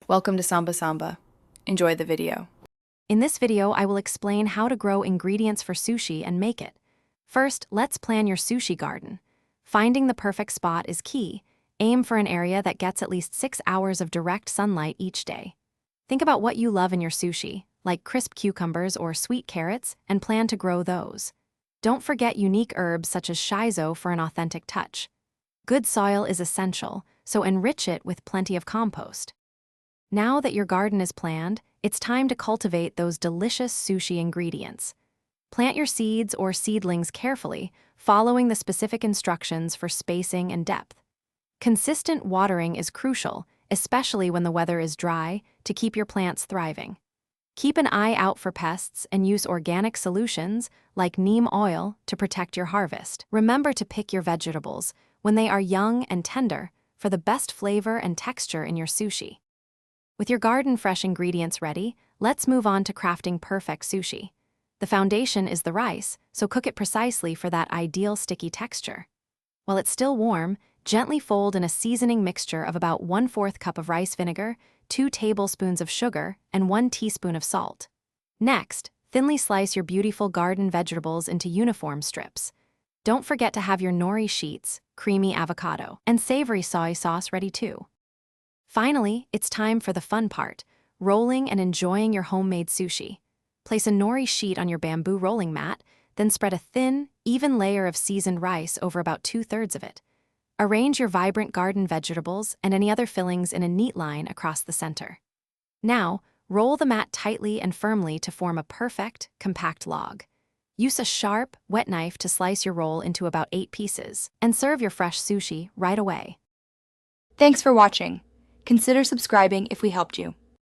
Welcome to Samba Samba. Enjoy the video. In this video, I will explain how to grow ingredients for sushi and make it. First, let's plan your sushi garden. Finding the perfect spot is key. Aim for an area that gets at least 6 hours of direct sunlight each day. Think about what you love in your sushi, like crisp cucumbers or sweet carrots, and plan to grow those. Don't forget unique herbs such as shiso for an authentic touch. Good soil is essential, so enrich it with plenty of compost. Now that your garden is planned, it's time to cultivate those delicious sushi ingredients. Plant your seeds or seedlings carefully, following the specific instructions for spacing and depth. Consistent watering is crucial, especially when the weather is dry, to keep your plants thriving. Keep an eye out for pests and use organic solutions like neem oil to protect your harvest. Remember to pick your vegetables when they are young and tender for the best flavor and texture in your sushi. With your garden fresh ingredients ready, let's move on to crafting perfect sushi. The foundation is the rice, so cook it precisely for that ideal sticky texture. While it's still warm, gently fold in a seasoning mixture of about 1/4 cup of rice vinegar, 2 tablespoons of sugar, and 1 teaspoon of salt. Next, thinly slice your beautiful garden vegetables into uniform strips. Don't forget to have your nori sheets, creamy avocado, and savory soy sauce ready too. Finally, it's time for the fun part, rolling and enjoying your homemade sushi. Place a nori sheet on your bamboo rolling mat, then spread a thin, even layer of seasoned rice over about 2/3 of it. Arrange your vibrant garden vegetables and any other fillings in a neat line across the center. Now, roll the mat tightly and firmly to form a perfect, compact log. Use a sharp, wet knife to slice your roll into about 8 pieces, and serve your fresh sushi right away. Thanks for watching. Consider subscribing if we helped you.